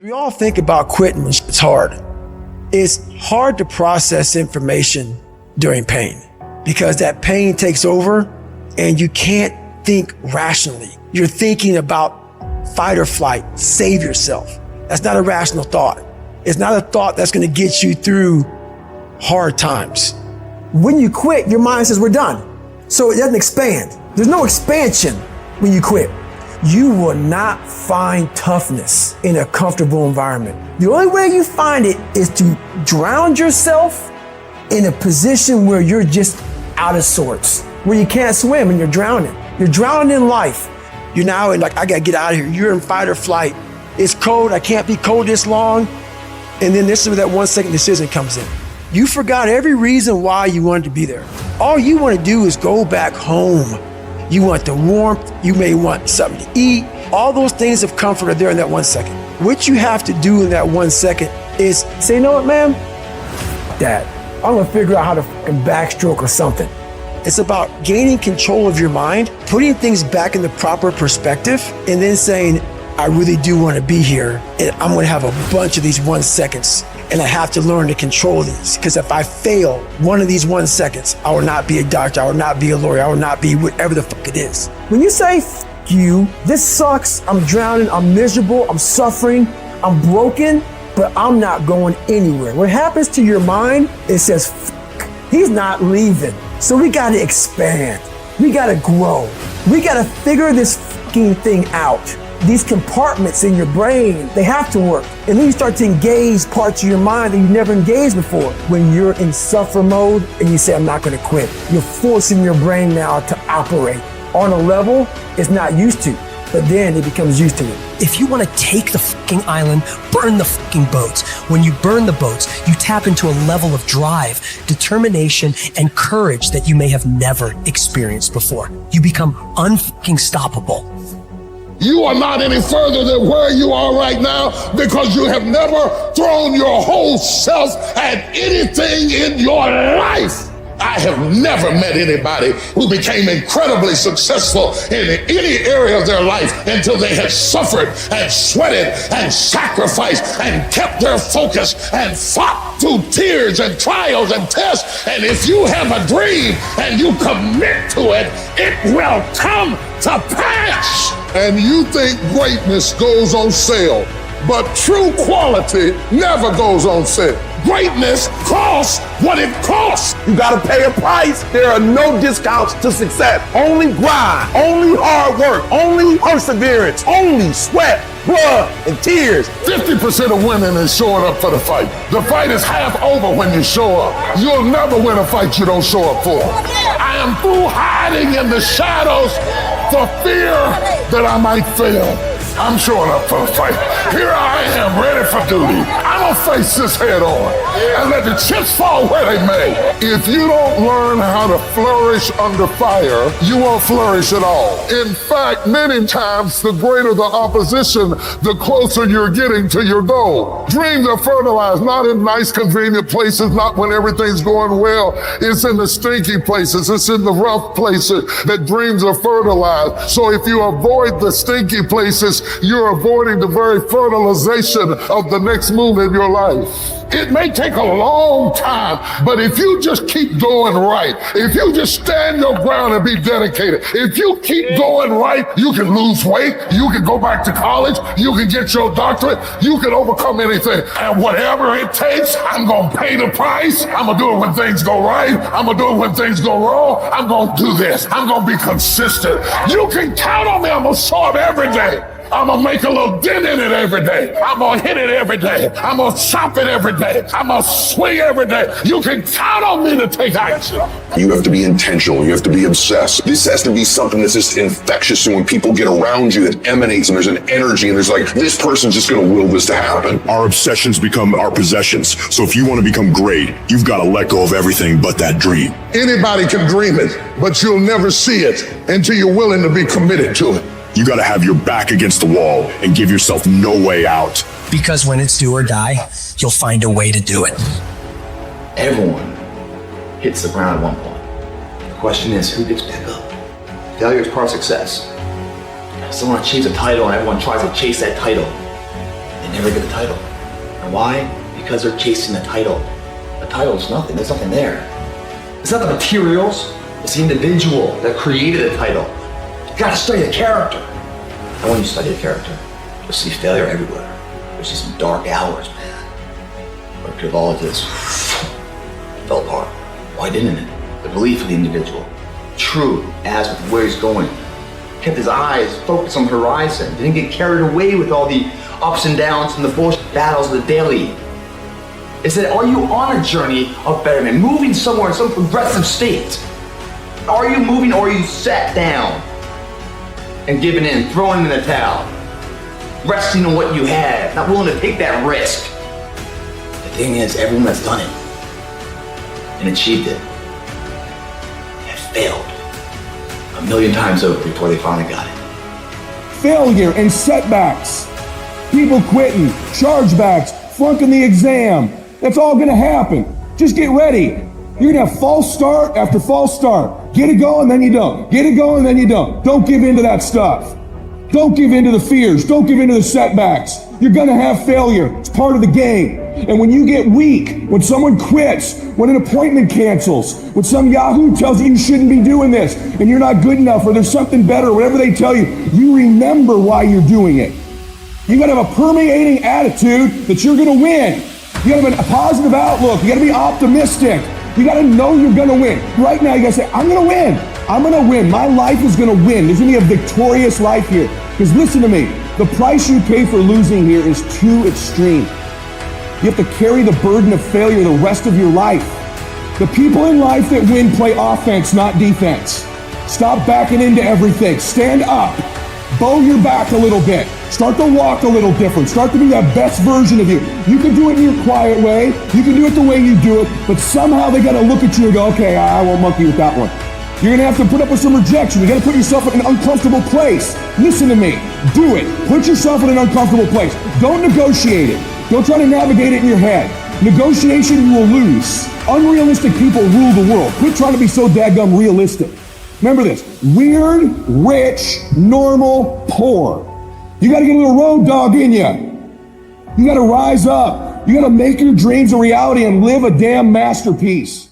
We all think about quitting when it's hard. It's hard to process information during pain because that pain takes over and you can't think rationally. You're thinking about fight or flight, save yourself. That's not a rational thought. It's not a thought that's going to get you through hard times. When you quit, your mind says we're done. So it doesn't expand. There's no expansion when you quit. You will not find toughness in a comfortable environment. The only way you find it is to drown yourself in a position where you're just out of sorts, where you can't swim and you're drowning. You're drowning in life. You're now in like, I gotta get out of here. You're in fight or flight. It's cold, I can't be cold this long. And then this is where that 1 second decision comes in. You forgot every reason why you wanted to be there. All you want to do is go back home. You want the warmth, you may want something to eat. All those things of comfort are there in that 1 second. What you have to do in that 1 second is say, you know what, man? Dad, I'm gonna figure out how to fucking backstroke or something. It's about gaining control of your mind, putting things back in the proper perspective, and then saying, I really do want to be here, and I'm gonna have a bunch of these 1 seconds, and I have to learn to control these, because if I fail one of these 1 seconds, I will not be a doctor, I will not be a lawyer, I will not be whatever the fuck it is. When you say, f you, this sucks, I'm drowning, I'm miserable, I'm suffering, I'm broken, but I'm not going anywhere. What happens to your mind, it says, f he's not leaving. So we gotta expand, we gotta grow, we gotta figure this fucking thing out. These compartments in your brain, they have to work. And then you start to engage parts of your mind that you've never engaged before. When you're in suffer mode and you say, I'm not gonna quit, you're forcing your brain now to operate on a level it's not used to, but then it becomes used to it. If you want to take the fucking island, burn the fucking boats. When you burn the boats, you tap into a level of drive, determination, and courage that you may have never experienced before. You become unfucking stoppable. You are not any further than where you are right now because you have never thrown your whole self at anything in your life. I have never met anybody who became incredibly successful in any area of their life until they had suffered and sweated and sacrificed and kept their focus and fought through tears and trials and tests. And if you have a dream and you commit to it, it will come to pass. And you think greatness goes on sale, but true quality never goes on sale. Greatness costs what it costs. You gotta pay a price. There are no discounts to success. Only grind, only hard work, only perseverance, only sweat, blood, and tears. 50% of women is showing up for the fight. The fight is half over when you show up. You'll never win a fight you don't show up for. I am through hiding in the shadows for fear that I might fail. I'm showing up for the fight. Here I am, ready for duty. I'm gonna face this head on and let the chips fall where they may. If you don't learn how to flourish under fire, you won't flourish at all. In fact, many times, the greater the opposition, the closer you're getting to your goal. Dreams are fertilized, not in nice, convenient places, not when everything's going well. It's in the stinky places, it's in the rough places that dreams are fertilized. So if you avoid the stinky places, you're avoiding the very fertilization of the next move in your life. It may take a long time, but if you just keep going right, if you just stand your ground and be dedicated, if you keep going right, you can lose weight, you can go back to college, you can get your doctorate, you can overcome anything. And whatever it takes, I'm gonna pay the price. I'm gonna do it when things go right. I'm gonna do it when things go wrong. I'm gonna do this. I'm gonna be consistent. You can count on me. I'm gonna show up every day. I'm gonna make a little dent in it every day. I'm gonna hit it every day. I'm gonna chop it every day. I'm gonna swing every day. You can count on me to take action. You have to be intentional. You have to be obsessed. This has to be something that's just infectious. And when people get around you, it emanates and there's an energy and there's like, this person's just gonna will this to happen. Our obsessions become our possessions. So if you want to become great, you've got to let go of everything but that dream. Anybody can dream it, but you'll never see it until you're willing to be committed to it. You got to have your back against the wall and give yourself no way out. Because when it's do or die, you'll find a way to do it. Everyone hits the ground at one point. The question is, who gets back up? Failure is part of success. Someone achieves a title and everyone tries to chase that title. And they never get the title. And why? Because they're chasing the title. The title's nothing. There's nothing there. It's not the materials. It's the individual that created the title. You gotta study the character. And when you study the character, you'll see failure everywhere. You'll see some dark hours, man. But if all of this fell apart, why didn't it? The belief of the individual, true as with where he's going, kept his eyes focused on the horizon, didn't get carried away with all the ups and downs and the bullshit battles of the daily. It said, are you on a journey of betterment, moving somewhere in some progressive state? Are you moving, or are you sat down and giving in, throwing in the towel, resting on what you have, not willing to take that risk? The thing is, everyone that's done it and achieved it have failed 1,000,000 times over before they finally got it. Failure and setbacks, people quitting, chargebacks, flunking the exam. That's all gonna happen. Just get ready. You're gonna have false start after false start. Get it going, then you don't. Get it going, then you don't. Don't give in to that stuff. Don't give in to the fears. Don't give in to the setbacks. You're gonna have failure. It's part of the game. And when you get weak, when someone quits, when an appointment cancels, when some Yahoo tells you you shouldn't be doing this, and you're not good enough, or there's something better, whatever they tell you, you remember why you're doing it. You gotta have a permeating attitude that you're gonna win. You gotta have a positive outlook. You gotta be optimistic. You gotta know you're gonna win. Right now, you gotta say, I'm gonna win. I'm gonna win. My life is gonna win. There's gonna be a victorious life here. Because listen to me, the price you pay for losing here is too extreme. You have to carry the burden of failure the rest of your life. The people in life that win play offense, not defense. Stop backing into everything. Stand up. Bow your back a little bit. Start to walk a little different. Start to be that best version of you. You can do it in your quiet way. You can do it the way you do it. But somehow they got to look at you and go, okay, I won't monkey with that one. You're going to have to put up with some rejection. You got to put yourself in an uncomfortable place. Listen to me. Do it. Put yourself in an uncomfortable place. Don't negotiate it. Don't try to navigate it in your head. Negotiation, you will lose. Unrealistic people rule the world. Quit trying to be so daggum realistic. Remember this. Weird, rich, normal, poor. You got to get a little road dog in you. You got to rise up. You got to make your dreams a reality and live a damn masterpiece.